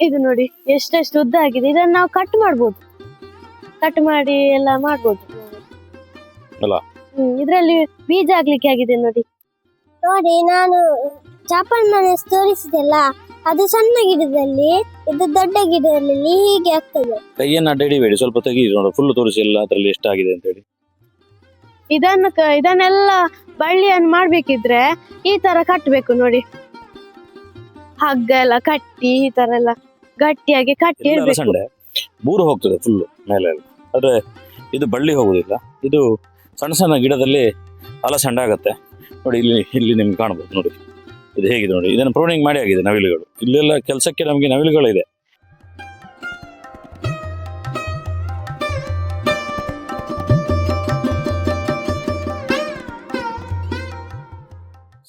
ಇದು ನೋಡಿ ಎಷ್ಟೆಷ್ಟು ಉದ್ದ ಆಗಿದೆ. ಇದನ್ನ ನಾವು ಕಟ್ ಮಾಡ್ಬೋದು, ಕಟ್ ಮಾಡಿ ಎಲ್ಲ ಮಾಡ್ಬೋದು ಅಲ್ಲ? ಇದ್ರಲ್ಲಿ ಬೀಜ ಆಗ್ಲಿಕ್ಕೆ ಆಗಿದೆ ನೋಡಿ. ನೋಡಿ, ನಾನು ಜಾಪಾನ್ ಮನೆ ತೋರಿಸಿದೆಲ್ಲ, ಅದು ಸಣ್ಣ ಗಿಡದಲ್ಲಿ, ಇದು ದೊಡ್ಡ ಗಿಡದಲ್ಲಿ ಹೀಗೆ ಆಗ್ತದೆ. ಕೈಯನ್ನ ಅಡ್ಡಾಡಿಬೇಡಿ, ಸ್ವಲ್ಪ ತೆಗಿ ನೋಡು, ಫುಲ್ ತೋರಿಸಿ ಎಲ್ಲ ಅದ್ರಲ್ಲಿ ಎಷ್ಟಾಗಿದೆ ಅಂತ ಹೇಳಿ. ಇದನ್ನೆಲ್ಲ ಬಳ್ಳಿಯನ್ನು ಮಾಡ್ಬೇಕಿದ್ರೆ ಈ ತರ ಕಟ್ಬೇಕು ನೋಡಿ. ಹಗ್ಗ ಎಲ್ಲ ಕಟ್ಟಿ ಈ ತರ ಎಲ್ಲ ಗಟ್ಟಿಯಾಗಿ ಕಟ್ಟಿ ಇಡ್ಬೇಕು. ಸಂಡೆ ಬೂರು ಹೋಗ್ತದೆ ಫುಲ್ ಮೇಲೆ, ಆದ್ರೆ ಇದು ಬಳ್ಳಿ ಹೋಗುದಿಲ್ಲ. ಇದು ಸಣ್ಣ ಸಣ್ಣ ಗಿಡದಲ್ಲಿ ಅಲಸಂಡೆ ಆಗತ್ತೆ ನೋಡಿ. ಇಲ್ಲಿ ನಿಮ್ಗೆ ಕಾಣಬಹುದು ನೋಡಿ, ಇದು ಹೇಗಿದೆ ನೋಡಿ. ಇದನ್ನು ಪ್ರೂನಿಂಗ್ ಮಾಡಿ ಆಗಿದೆ ನವಿಲುಗಳು. ಇಲ್ಲೆಲ್ಲ ಕೆಲಸಕ್ಕೆ ನಮಗೆ ನವಿಲುಗಳಿದೆ.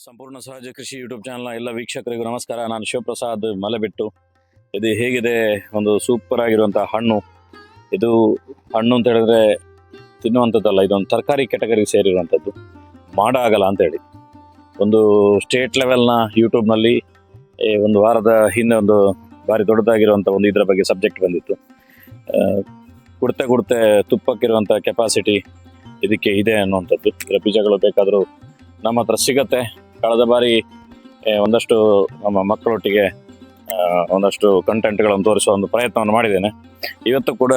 ಸಂಪೂರ್ಣ ಸಹಜ ಕೃಷಿ ಯೂಟ್ಯೂಬ್ ಚಾನಲ್ನ ಎಲ್ಲ ವೀಕ್ಷಕರಿಗೂ ನಮಸ್ಕಾರ. ನಾನು ಶಿವಪ್ರಸಾದ್ ಮಲೆಬೆಟ್ಟು. ಇದು ಹೇಗಿದೆ, ಒಂದು ಸೂಪರ್ ಆಗಿರುವಂತಹ ಹಣ್ಣು. ಇದು ಹಣ್ಣು ಅಂತ ಹೇಳಿದ್ರೆ ತಿನ್ನುವಂಥದ್ದಲ್ಲ, ಇದೊಂದು ತರಕಾರಿ ಕ್ಯಾಟಗರಿಗೆ ಸೇರಿರುವಂಥದ್ದು. ಮಾಡ ಆಗಲ್ಲ ಅಂತೇಳಿ ಒಂದು ಸ್ಟೇಟ್ ಲೆವೆಲ್ನ ಯೂಟ್ಯೂಬ್ನಲ್ಲಿ ಒಂದು ವಾರದ ಹಿಂದೆ ಒಂದು ಭಾರಿ ದೊಡ್ಡದಾಗಿರುವಂಥ ಒಂದು ಇದರ ಬಗ್ಗೆ ಸಬ್ಜೆಕ್ಟ್ ಬಂದಿತ್ತು. ಕುಡ್ತೆ ತುಪ್ಪಕ್ಕಿರುವಂಥ ಕೆಪಾಸಿಟಿ ಇದಕ್ಕೆ ಇದೆ ಅನ್ನುವಂಥದ್ದು. ಇದರ ಬೀಜಗಳು ಬೇಕಾದರೂ ನಮ್ಮ ಹತ್ರ ಸಿಗತ್ತೆ. ಕಳೆದ ಬಾರಿ ಒಂದಷ್ಟು ನಮ್ಮ ಮಕ್ಕಳೊಟ್ಟಿಗೆ ಒಂದಷ್ಟು ಕಂಟೆಂಟ್ಗಳನ್ನು ತೋರಿಸುವ ಒಂದು ಪ್ರಯತ್ನವನ್ನು ಮಾಡಿದ್ದೇನೆ. ಇವತ್ತು ಕೂಡ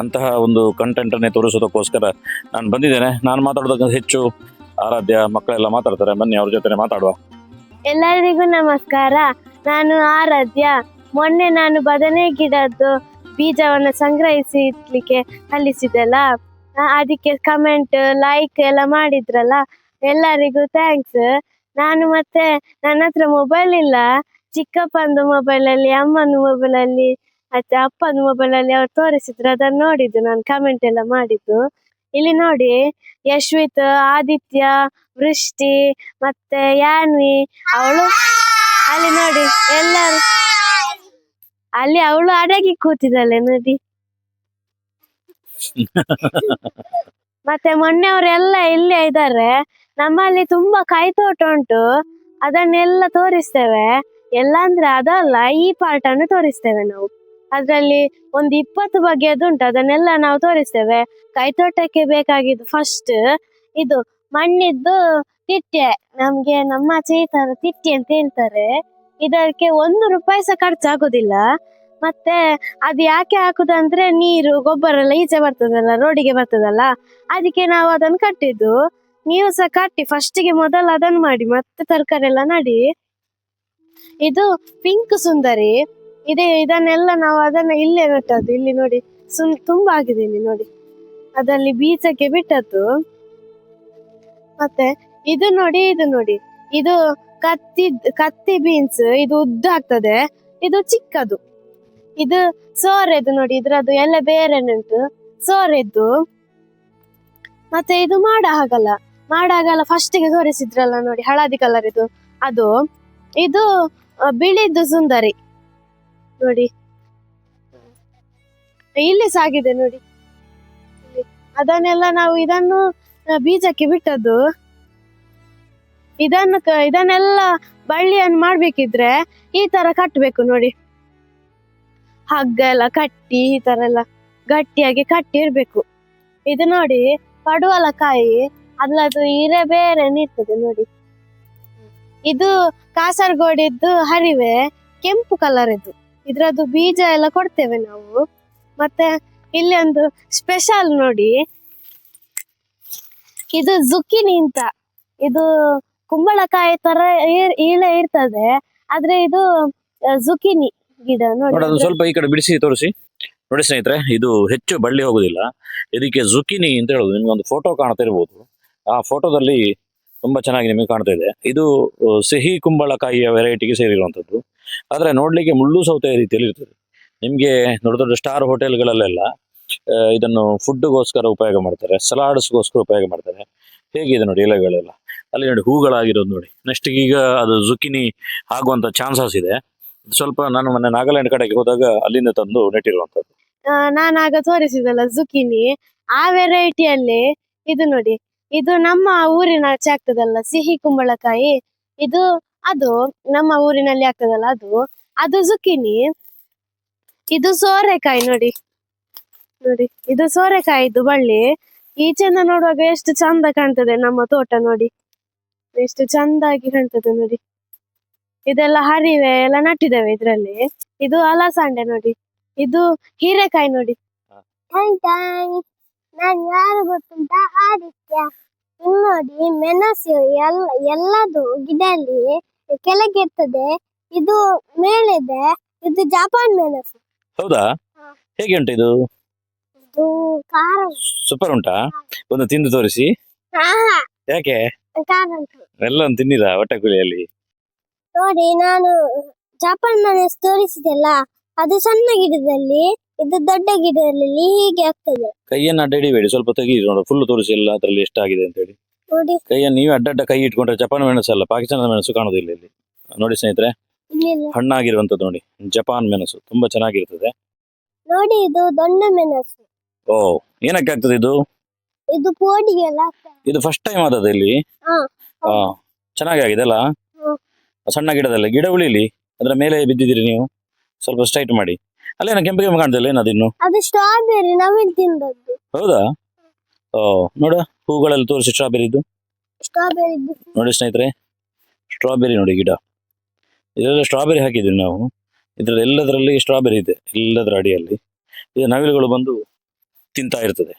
ಅಂತಹ ಒಂದು ಕಂಟೆಂಟನ್ನೇ ತೋರಿಸೋದಕ್ಕೋಸ್ಕರ ನಾನು ಬಂದಿದ್ದೇನೆ. ನಾನು ಮಾತಾಡೋದಕ್ಕಿಂತ ಹೆಚ್ಚು ಆರಾಧ್ಯ ಮಕ್ಕಳೆಲ್ಲ ಮಾತಾಡ್ತಾರೆ, ಬನ್ನಿ ಅವ್ರ ಜೊತೆ ಮಾತಾಡುವ. ಎಲ್ಲರಿಗೂ ನಮಸ್ಕಾರ, ನಾನು ಆರಾಧ್ಯ. ಮೊನ್ನೆ ನಾನು ಬದನೆ ಗಿಡದ್ದು ಬೀಜವನ್ನು ಸಂಗ್ರಹಿಸಿ ಇಡ್ಲಿಕ್ಕೆ ಕಲಿಸಿದೆಲ್ಲ, ಅದಕ್ಕೆ ಕಮೆಂಟ್ ಲೈಕ್ ಎಲ್ಲ ಮಾಡಿದ್ರಲ್ಲ, ಎಲ್ಲರಿಗೂ ಥ್ಯಾಂಕ್ಸ್. ನಾನು ಮತ್ತೆ ನನ್ನ ಹತ್ರ ಮೊಬೈಲ್ ಇಲ್ಲ, ಚಿಕ್ಕಪ್ಪಂದು ಮೊಬೈಲಲ್ಲಿ, ಅಮ್ಮನ ಮೊಬೈಲಲ್ಲಿ ಮತ್ತೆ ಅಪ್ಪನ ಮೊಬೈಲಲ್ಲಿ ಅವ್ರು ತೋರಿಸಿದ್ರು, ಅದನ್ನು ನೋಡಿದ್ದು ನಾನು, ಕಮೆಂಟ್ ಎಲ್ಲ ಮಾಡಿದ್ದು. ಇಲ್ಲಿ ನೋಡಿ, ಯಶ್ವಿತ್, ಆದಿತ್ಯ, ವೃಷ್ಟಿ ಮತ್ತೆ ಯಾನ್ವಿ, ಅವಳು ಅಲ್ಲಿ ನೋಡಿ ಎಲ್ಲರೂ ಅಲ್ಲಿ ಅವಳು ಅಡಗಿ ಕೂತಿದ್ದಾಳೆ ನೋಡಿ. ಮತ್ತೆ ಮೊನ್ನೆ ಅವರೆಲ್ಲ ಇಲ್ಲೇ ಇದ್ದಾರೆ. ನಮ್ಮಲ್ಲಿ ತುಂಬಾ ಕೈತೋಟ ಉಂಟು, ಅದನ್ನೆಲ್ಲ ತೋರಿಸ್ತೇವೆ. ಎಲ್ಲ ಅಂದ್ರೆ ಅದಲ್ಲ, ಈ ಪಾರ್ಟ್ ಅನ್ನು ತೋರಿಸ್ತೇವೆ ನಾವು. ಅದ್ರಲ್ಲಿ ಒಂದು 20 ಬಗೆಯದು ಉಂಟು, ಅದನ್ನೆಲ್ಲ ನಾವು ತೋರಿಸ್ತೇವೆ. ಕೈತೋಟಕ್ಕೆ ಬೇಕಾಗಿದ್ದು ಫಸ್ಟ್ ಇದು ಮಣ್ಣಿದ್ದು ತಿಟ್ಟೆ. ನಮ್ಗೆ ನಮ್ಮ ಚೀತರ ತಿಟ್ಟಿ ಅಂತ ಹೇಳ್ತಾರೆ. ಇದಕ್ಕೆ 1 ರೂಪಾಯಿ ಸಹ ಖರ್ಚಾಗುದಿಲ್ಲ. ಮತ್ತೆ ಅದು ಯಾಕೆ ಹಾಕುದಂದ್ರೆ ನೀರು ಗೊಬ್ಬರ ಎಲ್ಲ ಈಚೆ ಬರ್ತದಲ್ಲ, ರೋಡಿಗೆ ಬರ್ತದಲ್ಲ, ಅದಕ್ಕೆ ನಾವು ಅದನ್ನು ಕಟ್ಟಿದ್ದು. ನೀವು ಸಹ ಕಟ್ಟಿ, ಫಸ್ಟಿಗೆ ಮೊದಲು ಅದನ್ನು ಮಾಡಿ, ಮತ್ತೆ ತರಕಾರಿ ಎಲ್ಲ ನಡಿ. ಇದು ಪಿಂಕ್ ಸುಂದರಿ. ಇದನ್ನೆಲ್ಲ ನಾವು ಅದನ್ನ ಇಲ್ಲೇ ನೆಟ್ಟದ್ದು. ಇಲ್ಲಿ ನೋಡಿ ತುಂಬಾ ಆಗಿದೆ ಇಲ್ಲಿ ನೋಡಿ, ಅದಲ್ಲಿ ಬೀಜಕ್ಕೆ ಬಿಟ್ಟದ್ದು. ಮತ್ತೆ ಇದು ನೋಡಿ, ಇದು ಕತ್ತಿ ಬೀನ್ಸ್. ಇದು ಉದ್ದ ಆಗ್ತದೆ, ಇದು ಚಿಕ್ಕದು. ಇದು ಸೋರೆದು ನೋಡಿ, ಇದ್ರದ್ದು ಎಲ್ಲ ಬೇರೆ ಉಂಟು ಸೋರೆದ್ದು. ಮತ್ತೆ ಇದು ಮಾಡ ಹಾಗಲ್ಲ ಫಸ್ಟಿಗೆ ತೋರಿಸಿದ್ರಲ್ಲ ನೋಡಿ, ಹಳದಿ ಕಲರ್ ಇದು ಅದು. ಇದು ಬಿಳಿದ್ದು ಸುಂದರಿ ನೋಡಿ, ಇಲ್ಲಿ ಸಾಗಿದೆ ನೋಡಿ. ಅದನ್ನೆಲ್ಲ ನಾವು ಇದನ್ನು ಬೀಜಕ್ಕೆ ಬಿಟ್ಟದ್ದು. ಇದನ್ನೆಲ್ಲ ಬಳ್ಳಿಯನ್ನು ಮಾಡ್ಬೇಕಿದ್ರೆ ಈ ತರ ಕಟ್ಬೇಕು ನೋಡಿ. ಹಗ್ಗ ಎಲ್ಲ ಕಟ್ಟಿ ಈ ತರ ಎಲ್ಲ ಗಟ್ಟಿಯಾಗಿ ಕಟ್ಟಿ ಇರ್ಬೇಕು. ಇದು ನೋಡಿ ಪಡುವಲಕಾಯಿ, ಅದ್ರದ್ದು ಹಿರೆ ಬೇರೆ ಇರ್ತದೆ ನೋಡಿ. ಇದು ಕಾಸರಗೋಡಿದ್ದು ಹರಿವೆ, ಕೆಂಪು ಕಲರ್ ಇದು. ಇದ್ರದ್ದು ಬೀಜ ಎಲ್ಲ ಕೊಡ್ತೇವೆ ನಾವು. ಮತ್ತೆ ಇಲ್ಲಿ ಒಂದು ಸ್ಪೆಷಲ್ ನೋಡಿ, ಇದು ಜುಕ್ಕಿನಿ ಅಂತ. ಇದು ಕುಂಬಳಕಾಯಿ ತರ ಇಳೆ ಇರ್ತದೆ, ಆದ್ರೆ ಇದು ಜುಕ್ಕಿನಿ ಗಿಡ ನೋಡಿ. ಸ್ವಲ್ಪ ಈ ಕಡೆ ಬಿಡಿಸಿ ತೋರಿಸಿ ನೋಡಿ ಸ್ನೇಹಿತರೆ. ಇದು ಹೆಚ್ಚು ಬಳ್ಳಿ ಹೋಗುದಿಲ್ಲ, ಇದಕ್ಕೆ ಜುಕಿನಿ ಅಂತ ಹೇಳುದು. ನಿಮ್ಗೆ ಒಂದು ಫೋಟೋ ಕಾಣ್ತಾ ಇರ್ಬೋದು, ಆ ಫೋಟೋದಲ್ಲಿ ತುಂಬಾ ಚೆನ್ನಾಗಿ ನಿಮಗೆ ಕಾಣ್ತಾ ಇದೆ. ಇದು ಸಿಹಿ ಕುಂಬಳಕಾಯಿಯ ವೆರೈಟಿಗೆ ಸೇರಿರುವಂತದ್ದು. ಆದ್ರೆ ನೋಡ್ಲಿಕ್ಕೆ ಮುಳ್ಳು ಸೌತೆಯ ರೀತಿಯಲ್ಲಿ ಇರ್ತದೆ. ನಿಮ್ಗೆ ದೊಡ್ಡ ಸ್ಟಾರ್ ಹೋಟೆಲ್ಗಳಲ್ಲೆಲ್ಲ ಇದನ್ನು ಫುಡ್ಗೋಸ್ಕರ ಉಪಯೋಗ ಮಾಡ್ತಾರೆ, ಸಲಾಡ್ಸ್ಗೋಸ್ಕರ ಉಪಯೋಗ ಮಾಡ್ತಾರೆ. ಹೇಗಿದೆ ನೋಡಿ ಎಲೆಗಳೆಲ್ಲ, ಅಲ್ಲಿ ನೋಡಿ ಹೂಗಳಾಗಿರೋದು ನೋಡಿ. ನೆಕ್ಸ್ಟ್ ಈಗ ಅದು ಜುಕಿನಿ ಆಗುವಂತ ಚಾನ್ಸಸ್ ಇದೆ. ಸ್ವಲ್ಪ ನಾನು ಮೊನ್ನೆ ನಾಗಾಲ್ಯಾಂಡ್ ಕಡೆಗೆ ಹೋದಾಗ ಅಲ್ಲಿಂದ ತಂದು ನೆಟ್ಟಿರುವಂತದ್ದು. ನಾನಾಗ ತೋರಿಸಿದಲ್ಲ ಜುಕಿನಿ, ಆ ವೆರೈಟಿಯಲ್ಲಿ ಇದು ನೋಡಿ, ಇದು ನಮ್ಮ ಊರಿನ ಆಚೆ ಆಗ್ತದಲ್ಲ ಸಿಹಿ ಕುಂಬಳಕಾಯಿ, ಇದು ಅದು ನಮ್ಮ ಊರಿನಲ್ಲಿ ಆಗ್ತದಲ್ಲ ಅದು ಜುಕಿನಿ. ಇದು ಸೋರೆಕಾಯಿ ನೋಡಿ. ನೋಡಿ ಇದು ಸೋರೆಕಾಯಿದು ಬಳ್ಳಿ. ಈಚೆಯಿಂದ ನೋಡುವಾಗ ಎಷ್ಟು ಚಂದ ಕಾಣ್ತದೆ ನಮ್ಮ ತೋಟ ನೋಡಿ, ಎಷ್ಟು ಚಂದಾಗಿ ಕಾಣ್ತದೆ ನೋಡಿ. ಇದೆಲ್ಲ ಹರಿವೆ ಎಲ್ಲ ನಟ್ಟಿದ್ದೇವೆ ಇದ್ರಲ್ಲಿ. ಇದು ಅಲಸಂಡೆ ನೋಡಿ, ಇದು ಹೀರೆಕಾಯಿ ನೋಡಿ. ನಾನು ಯಾರು ಗೊತ್ತುಂಟ ಆದಿತ್ಯ. ಇಲ್ಲಿ ನೋಡಿ ಮೆಣಸು ಎಲ್ಲದು ಗಿಡಲ್ಲಿ ಕೆಳಗೆ ಇರ್ತದೆ, ಇದು ಮೇಲಿದೆ. ಇದು ಜಪಾನ್ ಮೆಣಸು. ಹೌದಾ? ಹಾ. ಹೇಗೆ ಉಂಟು ಇದು? ಇದು ಖಾರ ಉಂಟು. ಸೂಪರ್ ಉಂಟಾ? ಒಂದು ತಿಂದು ತೋರಿಸಿ. ಆಹಾ, ಯಾಕೆ? ಖಾರ ಉಂಟು. ಎಲ್ಲ ಒಂದು ತಿನ್ನಿದ ಹೊಟ್ಟೆ ಕುಳಿಯಲ್ಲಿ? ನೋಡಿ ನಾನು ಜಪಾನ್ ಮೆಣಸು ತೋರಿಸಿದೆಲ್ಲ, ಅದು ಸಣ್ಣ ಗಿಡದಲ್ಲಿ, ಇದು ದೊಡ್ಡ ಗಿಡದಲ್ಲಿ ಹೀಗೆ ಆಗ್ತದೆ. ಕೈಯನ್ನು ಅಡ್ಡ ಹಿಡಿಬೇಡಿ, ಸ್ವಲ್ಪ ತೆಗೀರಿ ನೋಡು, ಫುಲ್ ತೋರಿಸಿ ಎಲ್ಲ ಅದ್ರಲ್ಲಿ ಎಷ್ಟಾಗಿದೆ ಅಂತ ಹೇಳಿ. ನೋಡಿ ಕೈಯನ್ನು ನೀವೇ ಅಡ್ಡ ಕೈ ಇಟ್ಕೊಂಡ್ರೆ ಜಪಾನ್ ಮೆಣಸು ಅಲ್ಲ, ಪಾಕಿಸ್ತಾನದ ಮೆಣಸು ಕಾಣುದಿಲ್ಲ ಇಲ್ಲಿ. ನೋಡಿ ಸ್ನೇಹಿತರೆ, ಇಲ್ಲಿ ಹಣ್ಣಾಗಿರುವಂತದ್ದು ನೋಡಿ, ಜಪಾನ್ ಮೆಣಸು ತುಂಬಾ ಚೆನ್ನಾಗಿರ್ತದೆ. ನೋಡಿ ಇದು ದೊಡ್ಡ ಮೆಣಸು. ಓ, ಏನಕ್ಕೆ ಆಗ್ತದೆ ಇದು? ಇದು ಪೋಡಿಗೆಲ್ಲ ಆಗ್ತದೆ. ಇದು ಫಸ್ಟ್ ಟೈಮ್ ಆದದ್ದು ಇಲ್ಲಿ. ಹಾ, ಆ, ಚೆನ್ನಾಗಿ ಆಗಿದೆ ಅಲ್ಲ? ಹ್ಮ್. ಸಣ್ಣ ಗಿಡದಲ್ಲಿ ಗಿಡ ಉಳಿಲಿ, ಅದರ ಮೇಲೆ ಬಿದ್ದಿದ್ದೀರಿ ನೀವು, ಸ್ವಲ್ಪ ಸ್ಟ್ರೈಟ್ ಮಾಡಿ. ಅಲ್ಲೇನ ಕೆಂಪು ಕೆಂಪು ಕಾಣ್ತಿಲ್ಲ, ಏನದು ಇನ್ನು? ಅದು ಸ್ಟ್ರಾಬೆರಿ ನವಿಲು ತಿಂದದ್ದು. ಹೌದಾ? ಓ, ನೋಡ ಹೂಗಳೆಲ್ಲ ತೋರಿಸಿ ಸ್ಟ್ರಾಬೆರಿದು. ಸ್ಟ್ರಾಬೆರಿ ನೋಡಿ ಸ್ನೇಹಿತರೆ, ಸ್ಟ್ರಾಬೆರಿ ನೋಡಿ ಗಿಡ, ಇದೆಲ್ಲ ಸ್ಟ್ರಾಬೆರಿ ಹಾಕಿದ್ದೀವಿ ನಾವು. ಇದ್ರಲ್ಲಿ ಎಲ್ಲದರಲ್ಲಿ ಸ್ಟ್ರಾಬೆರಿ ಇದೆ, ಎಲ್ಲದರ ಅಡಿಯಲ್ಲಿ. ಇದು ನವಿಲುಗಳು ಬಂದು ತಿಂತಾ ಇರ್ತದೆ.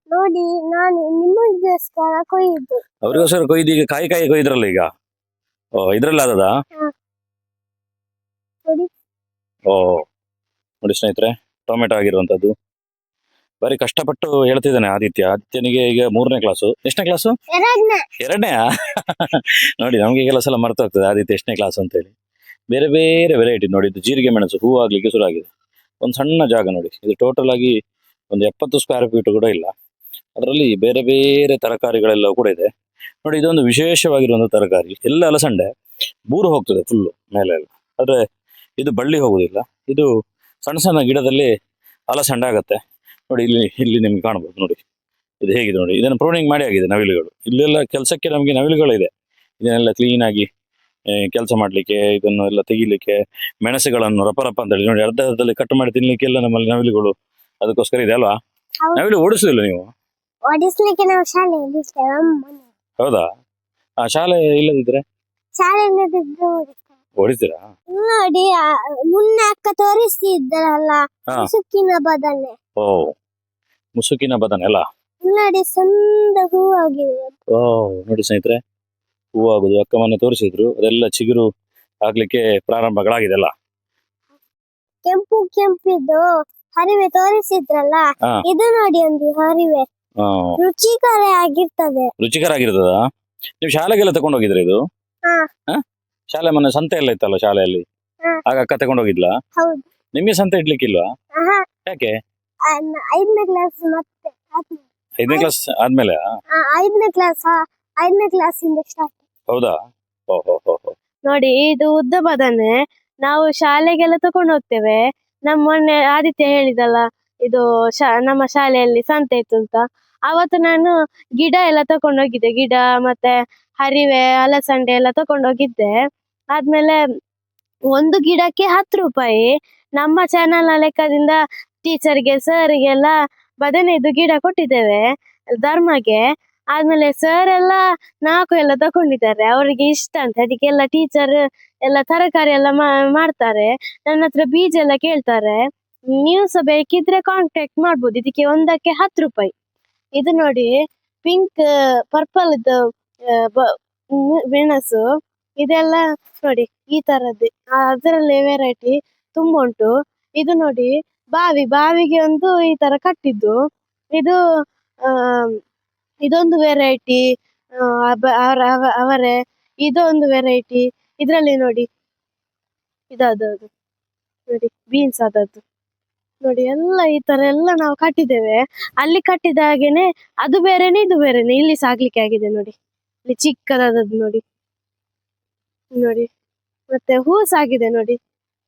ನೋಡಿ ನಾನು ನಿಮಗೋಸ್ಕರ ಕೊಯ್ದು. ಅವ್ರಿಗೋಸ್ಕರ ಕೊಯ್ದು ಈಗ ಕಾಯಿ ಕೊಯ್ದ್ರಲ್ಲ ಈಗ. ಓ, ಇದ್ರಲ್ಲಿ ಆದದಾ? ಹಾ. ನೋಡಿ. ಓ, ನೋಡಿ ಸ್ನೇಹಿತರೆ, ಟೊಮೆಟೊ ಆಗಿರುವಂತದ್ದು. ಬರೀ ಕಷ್ಟಪಟ್ಟು ಹೇಳ್ತಿದ್ದಾನೆ ಆದಿತ್ಯನಿಗೆ ಈಗ 3ನೇ ಕ್ಲಾಸು. ಎಷ್ಟನೇ ಕ್ಲಾಸು? ಎರಡನೇ. 2ನೇಯಾ? ನೋಡಿ, ನಮ್ಗೆ ಕೆಲವು ಸಲ ಮರ್ತು ಹೋಗ್ತದೆ ಆದಿತ್ಯ ಎಷ್ಟನೇ ಕ್ಲಾಸ್ ಅಂತ ಹೇಳಿ. ಬೇರೆ ಬೇರೆ ವೆರೈಟಿ ನೋಡಿ, ಇದು ಜೀರಿಗೆ ಮೆಣಸು ಹೂ ಆಗ್ಲಿಕ್ಕೆ ಶುರು ಆಗಿದೆ. ಒಂದು ಸಣ್ಣ ಜಾಗ ನೋಡಿ, ಇದು ಟೋಟಲ್ ಆಗಿ ಒಂದು 70 ಸ್ಕ್ವೇರ್ ಫೀಟ್ ಕೂಡ ಇಲ್ಲ. ಅದರಲ್ಲಿ ಬೇರೆ ಬೇರೆ ತರಕಾರಿಗಳೆಲ್ಲ ಕೂಡ ಇದೆ ನೋಡಿ. ಇದೊಂದು ವಿಶೇಷವಾಗಿರುವಂಥ ತರಕಾರಿ, ಎಲ್ಲ ಅಲಸಂಡೆ ಬೂರು ಹೋಗ್ತದೆ ಫುಲ್ಲು ಮೇಲೆ ಎಲ್ಲ, ಆದರೆ ಇದು ಬಳ್ಳಿ ಹೋಗುದಿಲ್ಲ. ಇದು ಸಣ್ಣ ಸಣ್ಣ ಗಿಡದಲ್ಲಿ ಅಲಸಂಡೆ ಆಗತ್ತೆ ನೋಡಿ. ಇಲ್ಲಿ ನಿಮ್ಗೆ ಕಾಣ್ಬೋದು ನೋಡಿ, ಇದು ಹೇಗಿದೆ ನೋಡಿ. ಇದನ್ನು ಪ್ರೂನಿಂಗ್ ಮಾಡಿ ಆಗಿದೆ ನವಿಲುಗಳು. ಇಲ್ಲೆಲ್ಲ ಕೆಲಸಕ್ಕೆ ನಮಗೆ ನವಿಲುಗಳಿದೆ, ಇದನ್ನೆಲ್ಲ ಕ್ಲೀನಾಗಿ ಕೆಲಸ ಮಾಡಲಿಕ್ಕೆ, ಇದನ್ನು ಎಲ್ಲ ತೆಗಿಲಿಕ್ಕೆ, ಮೆಣಸುಗಳನ್ನು ರಪ ಅಂತ ಹೇಳಿ ನೋಡಿ ಅರ್ಧದಲ್ಲಿ ಕಟ್ ಮಾಡಿ ತಿನ್ಲಿಕ್ಕೆಲ್ಲ ನಮ್ಮಲ್ಲಿ ನವಿಲುಗಳು ಅದಕ್ಕೋಸ್ಕರ ಇದೆ ಅಲ್ವಾ? ಹೌದು. ನವಿಲು ಓಡಿಸುದಿಲ್ಲ ನೀವು? ಓಡಿಸ್ಲಿಕ್ಕೆ ನಾವು ಶಾಲೆಯಲ್ಲಿ ಇರ್ತೇವೆ, ಅಮ್ಮನ. ಹೌದಾ? ಆ ಶಾಲೆ ಇಲ್ಲದಿದ್ರೆ ಶಾಲೆಯಲ್ಲಿ ಇದ್ದಿದ್ದು ಓಡಿಸ್ತೇವೆ. ಓಡಿಸ್ತೀರಾ? ನೋಡಿ ಮುನ್ನೆ ಅಕ್ಕ ತೋರಿಸ್ತಿದ್ದರಲ್ಲ ಹಾ. ಸುಕ್ಕಿನ ಬದನೆ. ಓ, ಮುಸುಕಿನ ಬದನೆ ಅಲ್ಲ? ನೋಡಿ ಚಂದ ಹೂ ಆಗಿದೆ. ಓ, ನೋಡಿ ಸ್ನೇಹಿತರೆ, ಹೂವು ಆಗುದು ಅಕ್ಕ ಮೊನ್ನೆ ತೋರಿಸಿದ್ರು, ಅದೆಲ್ಲ ಚಿಗುರು ಆಗ್ಲಿಕ್ಕೆ ಪ್ರಾರಂಭಗಳಾಗಿದೆ ಅಲ್ಲ? ಕೆಂಪು ಕೆಂಪಿದ್ದು ಹರಿವೆ ತೋರಿಸಿದ್ರಲ್ಲ, ಹಾ. ಇದು ನೋಡಿ ಒಂದು ಹರಿವೆ ಆ, ರುಚಿಕರ ಆಗಿರ್ತದೆ. ರುಚಿಕರ ಆಗಿರ್ತದ? ನೀವು ಶಾಲೆಗೆಲ್ಲ ತಗೊಂಡು ಹೋಗಿದ್ರೆ ಇದು? ಹಾ. ಹ? ಶಾಲೆ ಮೊನ್ನೆ ಸಂತೆ ಎಲ್ಲ ಇತ್ತಲ್ಲ ಶಾಲೆಯಲ್ಲಿ, ಹಾ. ಆಗ ಅಕ್ಕ ತಗೊಂಡು ಹೋಗಿದ್ಲಾ? ಹೌದು. ನಿಮಗೆ ಸಂತೆ ಇಡ್ಲಿಕ್ಕಿಲ್ವಾ? ಆಹಾ, ಯಾಕೆ? 5ನೇ ಕ್ಲಾಸ್ ಮತ್ತೆ 5ನೇ ಕ್ಲಾಸ್ ಆದ್ಮೇಲೆ? 5ನೇ ಕ್ಲಾಸ್ ಇಂದ ಸ್ಟಾರ್ಟ್. ಹೌದಾ? ಓ ಹೋ ಹೋ ಹೋ. ನೋಡಿ ಇದು ಉದ್ದ ಬದನೆ, ನಾವು ಶಾಲೆಗೆಲ್ಲ ತಕೊಂಡು ಹೋಗ್ತೇವೆ. ನಮ್ಮ ಮೊನ್ನೆ ಆದಿತ್ಯ ಹೇಳಿದಲ್ಲ, ಇದು ನಮ್ಮ ಶಾಲೆಯಲ್ಲಿ ಸಂತೆ ಇತ್ತು ಅಂತ. ಅವತ್ತು ನಾನು ಗಿಡ ಎಲ್ಲ ತಕೊಂಡೋಗಿದ್ದೆ, ಗಿಡ ಮತ್ತೆ ಹರಿವೆ ಅಲಸಂಡೆ ಎಲ್ಲ ತಕೊಂಡೋಗಿದ್ದೆ. ಆದ್ಮೇಲೆ ಒಂದು ಗಿಡಕ್ಕೆ 10 ರೂಪಾಯಿ. ನಮ್ಮ ಚಾನಲ್ ನ ಲೆಕ್ಕದಿಂದ ಟೀಚರ್ಗೆ ಸರ್ಗೆಲ್ಲ ಬದನೆದು ಗಿಡ ಕೊಟ್ಟಿದ್ದೇವೆ ಧರ್ಮಗೆ. ಆದ್ಮೇಲೆ ಸರ್ ಎಲ್ಲ 4 ಎಲ್ಲ ತಕೊಂಡಿದ್ದಾರೆ, ಅವರಿಗೆ ಇಷ್ಟ ಅಂತ. ಅದಕ್ಕೆಲ್ಲ ಟೀಚರ್ ಎಲ್ಲ ತರಕಾರಿ ಎಲ್ಲ ಮಾಡ್ತಾರೆ. ನನ್ನ ಹತ್ರ ಬೀಜ ಎಲ್ಲ ಕೇಳ್ತಾರೆ. ನೀವು ಸಹ ಬೇಕಿದ್ರೆ ಕಾಂಟ್ಯಾಕ್ಟ್ ಮಾಡ್ಬೋದು. ಇದಕ್ಕೆ ಒಂದಕ್ಕೆ 10 ರೂಪಾಯಿ. ಇದು ನೋಡಿ ಪಿಂಕ್ ಪರ್ಪಲ್ ಮೆಣಸು, ಇದೆಲ್ಲ ನೋಡಿ ಈ ತರದ್ದು. ಅದರಲ್ಲಿ ವೆರೈಟಿ ತುಂಬಾ ಉಂಟು. ಇದು ನೋಡಿ ಬಾವಿಗೆ ಒಂದು ಈ ತರ ಕಟ್ಟಿದ್ದು. ಇದು ಇದೊಂದು ವೆರೈಟಿ ಅವರೇ. ಇದೊಂದು ವೆರೈಟಿ. ಇದ್ರಲ್ಲಿ ನೋಡಿ ಇದದು ನೋಡಿ ಬೀನ್ಸ್ ಆದದ್ದು ನೋಡಿ. ಎಲ್ಲ ಈ ತರ ಎಲ್ಲ ನಾವು ಕಟ್ಟಿದ್ದೇವೆ. ಅಲ್ಲಿ ಕಟ್ಟಿದ ಹಾಗೇನೆ ಅದು ಬೇರೆನೆ ಇದು ಬೇರೆನೆ. ಇಲ್ಲಿ ಸಾಗ್ಲಿಕ್ಕೆ ಆಗಿದೆ ನೋಡಿ, ಇಲ್ಲಿ ಚಿಕ್ಕದಾದದ್ದು ನೋಡಿ. ನೋಡಿ ಮತ್ತೆ ಹೂ ಸಾಗಿದೆ ನೋಡಿ.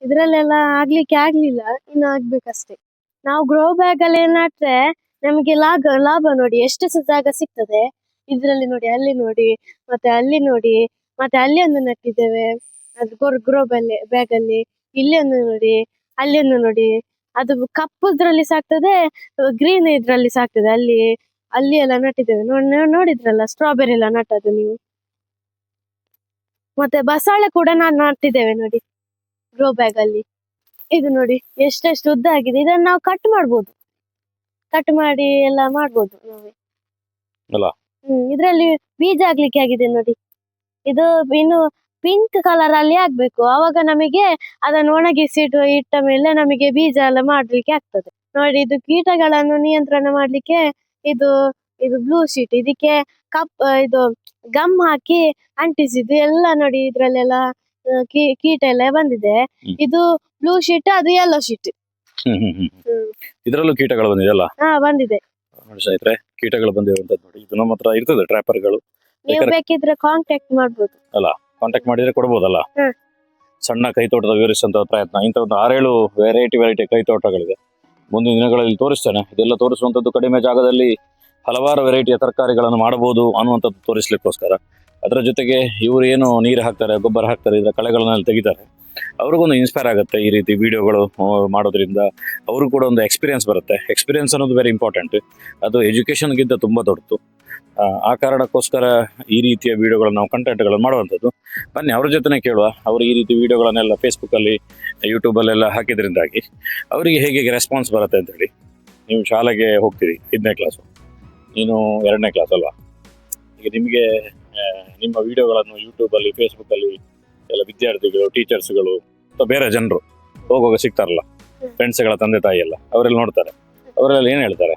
ಇದ್ರಲ್ಲೆಲ್ಲ ಆಗ್ಲಿಕ್ಕೆ ಆಗ್ಲಿಲ್ಲ, ಇನ್ನು ಆಗ್ಬೇಕಷ್ಟೇ. ನಾವು ಗ್ರೋ ಬ್ಯಾಗ್ ಅಲ್ಲಿ ನಟ್ರೆ ನಮಗೆ ಲಾಭ ನೋಡಿ, ಎಷ್ಟು ಸಹ ಜಾಗ ಸಿಗ್ತದೆ. ಇದ್ರಲ್ಲಿ ನೋಡಿ, ಅಲ್ಲಿ ನೋಡಿ, ಮತ್ತೆ ಅಲ್ಲಿ ನೋಡಿ, ಮತ್ತೆ ಅಲ್ಲಿ ಒಂದು ನಟ್ಟಿದ್ದೇವೆ ಅದು ಗ್ರೋ ಬ್ಯಾಗ್ ಅಲ್ಲಿ. ಇಲ್ಲಿ ಒಂದು ನೋಡಿ, ಅಲ್ಲಿಂದ ನೋಡಿ ಅದು ಕಪ್ಪುದ್ರಲ್ಲಿ ಸಾಕ್ತದೆ, ಗ್ರೀನ್ ಇದ್ರಲ್ಲಿ ಸಾಕ್ತದೆ. ಅಲ್ಲಿ ಎಲ್ಲ ನಟ್ಟಿದ್ದೇವೆ. ನೋಡಿದ್ರಲ್ಲ ಸ್ಟ್ರಾಬೆರಿ ಎಲ್ಲ ನಟ್ಟದು ನೀವು. ಮತ್ತೆ ಬಸಳೆ ಕೂಡ ನಾನು ನಟ್ಟಿದ್ದೇವೆ ನೋಡಿ ಗ್ರೋ ಬ್ಯಾಗ್ ಅಲ್ಲಿ. ಇದು ನೋಡಿ ಎಷ್ಟೆಷ್ಟು ಉದ್ದ ಆಗಿದೆ. ಇದನ್ನ ನಾವು ಕಟ್ ಮಾಡ್ಬೋದು, ಕಟ್ ಮಾಡಿ ಎಲ್ಲ ಮಾಡ್ಬೋದು ನಾವೇ. ಅಲ್ಲ? ಇದ್ರಲ್ಲಿ ಬೀಜ ಆಗ್ಲಿಕ್ಕೆ ಆಗಿದೆ ನೋಡಿ. ಇದು ಇನ್ನು ಪಿಂಕ್ ಕಲರ್ ಅಲ್ಲಿ ಆಗ್ಬೇಕು, ಅವಾಗ ನಮಗೆ ಅದನ್ನು ಇಟ್ಟ ಮೇಲೆ ನಮಗೆ ಬೀಜ ಎಲ್ಲ ಮಾಡ್ಲಿಕ್ಕೆ ಆಗ್ತದೆ ನೋಡಿ. ಇದು ಕೀಟಗಳನ್ನು ನಿಯಂತ್ರಣ ಮಾಡ್ಲಿಕ್ಕೆ ಇದು ಬ್ಲೂ ಶೀಟ್. ಇದಕ್ಕೆ ಇದು ಗಮ್ ಹಾಕಿ ಅಂಟಿಸಿದ್ದು ಎಲ್ಲ ನೋಡಿ. ಇದ್ರಲ್ಲೆಲ್ಲ ಕೀಟ ಎಲ್ಲ ಬಂದಿದೆ. ಇದು ಬ್ಲೂ ಶೀಟ್, ಅದು ಯೆಲ್ಲೋ ಶೀಟ್. ಇದರಲ್ಲೂ ಕೀಟಗಳು ಬಂದಿದೆ ಅಲ್ಲ? ಹಾ, ಬಂದಿದೆ ನೋಡಿ ಸ್ನೇಹಿತರೆ, ಕೀಟಗಳು ಬಂದಿರುವಂತದ್ದು ನೋಡಿ. ಇದು ನಮ್ಮ ಹತ್ರ ಇರ್ತದೆ ಟ್ರ್ಯಾಪರ್ಗಳು. ನೀವು ಬೇಕಿದ್ರೆ ಕಾಂಟ್ಯಾಕ್ಟ್ ಮಾಡ್ಬೋದು. ಅಲ್ಲ, ಕಾಂಟ್ಯಾಕ್ಟ್ ಮಾಡಿದ್ರೆ ಕೊಡ್ಬೋದಲ್ಲ? ಸಣ್ಣ ಕೈತೋಟದ ವಿವರಿಸುವಂತ ಪ್ರಯತ್ನ. ಇಂಥ ಒಂದು 6-7 ವೆರೈಟಿ ಕೈತೋಟಗಳಿದೆ. ಮುಂದಿನ ದಿನಗಳಲ್ಲಿ ತೋರಿಸ್ತೇನೆ. ಇದೆಲ್ಲ ತೋರಿಸುವಂತದ್ದು ಕಡಿಮೆ ಜಾಗದಲ್ಲಿ ಹಲವಾರು ವೆರೈಟಿಯ ತರಕಾರಿಗಳನ್ನು ಮಾಡಬಹುದು ಅನ್ನುವಂಥದ್ದು ತೋರಿಸ್ಲಿಕ್ಕೋಸ್ಕರ. ಅದರ ಜೊತೆಗೆ ಇವರು ಏನು ನೀರು ಹಾಕ್ತಾರೆ, ಗೊಬ್ಬರ ಹಾಕ್ತಾರೆ, ಇದರ ಕಳೆಗಳನ್ನೆಲ್ಲ ತೆಗಿತಾರೆ. ಅವ್ರಿಗೊಂದು ಇನ್ಸ್ಪೈರ್ ಆಗುತ್ತೆ ಈ ರೀತಿ ವಿಡಿಯೋಗಳು ಮಾಡೋದ್ರಿಂದ. ಅವರು ಕೂಡ ಒಂದು ಎಕ್ಸ್ಪೀರಿಯನ್ಸ್ ಬರುತ್ತೆ. ಎಕ್ಸ್ಪೀರಿಯನ್ಸ್ ಅನ್ನೋದು ವೆರಿ ಇಂಪಾರ್ಟೆಂಟ್. ಅದು ಎಜುಕೇಷನ್ಗಿಂತ ತುಂಬ ದೊಡ್ಡದು. ಆ ಕಾರಣಕ್ಕೋಸ್ಕರ ಈ ರೀತಿಯ ವಿಡಿಯೋಗಳನ್ನು ನಾವು ಕಂಟೆಂಟ್ಗಳನ್ನು ಮಾಡುವಂಥದ್ದು. ಬನ್ನಿ ಅವ್ರ ಜೊತೆನೇ ಕೇಳುವ. ಅವರು ಈ ರೀತಿ ವಿಡಿಯೋಗಳನ್ನೆಲ್ಲ ಫೇಸ್ಬುಕ್ಕಲ್ಲಿ, ಯೂಟ್ಯೂಬಲ್ಲೆಲ್ಲ ಹಾಕಿದ್ರಿಂದಾಗಿ ಅವರಿಗೆ ಹೇಗೆ ರೆಸ್ಪಾನ್ಸ್ ಬರುತ್ತೆ ಅಂತೇಳಿ. ನೀವು ಶಾಲೆಗೆ ಹೋಗ್ತೀರಿ, 5ನೇ ಕ್ಲಾಸು, ನೀನು 2ನೇ ಕ್ಲಾಸ್ ಅಲ್ವಾ? ಈಗ ನಿಮಗೆ ನಿಮ್ಮ ವಿಡಿಯೋಗಳನ್ನು ಯೂಟ್ಯೂಬಲ್ಲಿ, ಫೇಸ್ಬುಕ್ಕಲ್ಲಿ ಎಲ್ಲ ವಿದ್ಯಾರ್ಥಿಗಳು, ಟೀಚರ್ಸ್ಗಳು ಅಥವಾ ಬೇರೆ ಜನರು ಹೋಗುವಾಗ ಸಿಗ್ತಾರಲ್ಲ, ಫ್ರೆಂಡ್ಸ್ಗಳ ತಂದೆ ತಾಯಿ ಎಲ್ಲ, ಅವರೆಲ್ಲ ನೋಡ್ತಾರೆ. ಅವರೆಲ್ಲ ಏನು ಹೇಳ್ತಾರೆ?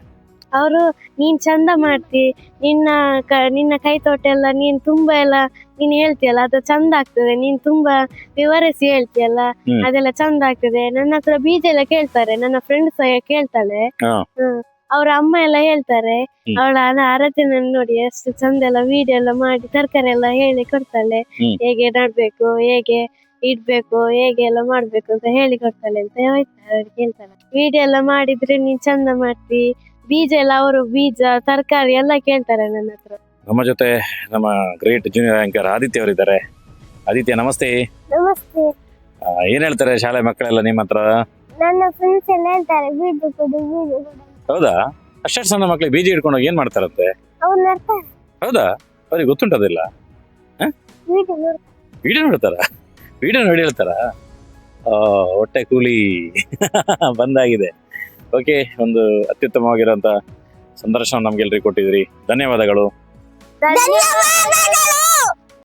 ಅವರು ನೀನ್ ಚಂದ ಮಾಡ್ತಿ, ನಿನ್ನ ಕೈ ತೋಟ ಎಲ್ಲ ನೀನ್ ಹೇಳ್ತೀಯಲ್ಲ, ಅದು ಚಂದ ಆಗ್ತದೆ, ನೀನ್ ತುಂಬಾ ವಿವರಿಸಿ ಹೇಳ್ತೀಯಲ್ಲ, ಅದೆಲ್ಲ ಚಂದ ಆಗ್ತದೆ. ನನ್ನ ಹತ್ರ ಬೀಜ ಎಲ್ಲ ಕೇಳ್ತಾರೆ, ನನ್ನ ಫ್ರೆಂಡ್ಸ್ ಕೇಳ್ತಾಳೆ. ಅವ್ರ ಅಮ್ಮ ಎಲ್ಲ ಹೇಳ್ತಾರೆ, ಅವಳ ಆರಾಧನೆ ನೋಡಿ ಎಷ್ಟು ಚಂದ ಎಲ್ಲ ವಿಡಿಯೋ ಎಲ್ಲ ಮಾಡಿ ತರಕಾರಿ ಎಲ್ಲ ಹೇಳಿ ಕೊಡ್ತಾಳೆ. ಹೇಗೆ ನಡ್ಬೇಕು, ಹೇಗೆ ಇಡ್ಬೇಕು, ಹೇಗೆ ಎಲ್ಲ ಮಾಡ್ಬೇಕು ಅಂತ ಹೇಳಿ ಕೊಡ್ತಾಳೆ ಅಂತ ಹೇಳ್ತಾಳೆ. ವಿಡಿಯೋ ಎಲ್ಲ ಮಾಡಿದ್ರೆ ನೀನ್ ಚಂದ ಮಾಡ್ತಿ, ಬೀಜ ಎಲ್ಲ ಅವರು ಬೀಜ ತರಕಾರಿ ಎಲ್ಲ ಕೇಳ್ತಾರೆ ನನ್ನ ಹತ್ರ. ನಮ್ಮ ಜೊತೆ ನಮ್ಮ ಗ್ರೇಟ್ ಜೂನಿಯರ್ ಆಂಕರ್ ಆದಿತ್ಯ ಅವರಿದ್ದಾರೆ. ಆದಿತ್ಯ, ನಮಸ್ತೆ. ನಮಸ್ತೆ. ಏನ್ ಹೇಳ್ತಾರೆ ಶಾಲೆ ಮಕ್ಕಳೆಲ್ಲ ನಿಮ್ಮ ಹತ್ರ? ನನ್ನ ಫ್ರೆಂಡ್ಸ್ ಎಲ್ಲ ಹೇಳ್ತಾರೆ ಬೀಜ ಕೊಡು. ಹೌದಾ? ಅಷ್ಟು ಸಣ್ಣ ಮಕ್ಳಿಗೆ ಬೀಜ ಹಿಡ್ಕೊಂಡೋಗಿ ಏನ್ ಮಾಡ್ತಾರಂತೆ? ಅವ್ರು ನಡ್ತಾರೆ. ಹೌದಾ? ಅವ್ರಿಗೆ ಗೊತ್ತುಂಟದಿಲ್ಲ? ವಿಡಿಯೋ ನೋಡ್ತಾರ? ವಿಡಿಯೋ ನೋಡಿ ಹೇಳ್ತಾರ? ಹೊಟ್ಟೆ ಕೂಲಿ ಬಂದಾಗಿದೆ. ಓಕೆ, ಒಂದು ಅತ್ಯುತ್ತಮವಾಗಿರುವಂತ ಸಂದರ್ಶನ ನಮ್ಗೆಲ್ರಿಗೂ ಕೊಟ್ಟಿದ್ರಿ. ಧನ್ಯವಾದಗಳು. ಧನ್ಯವಾದಗಳು.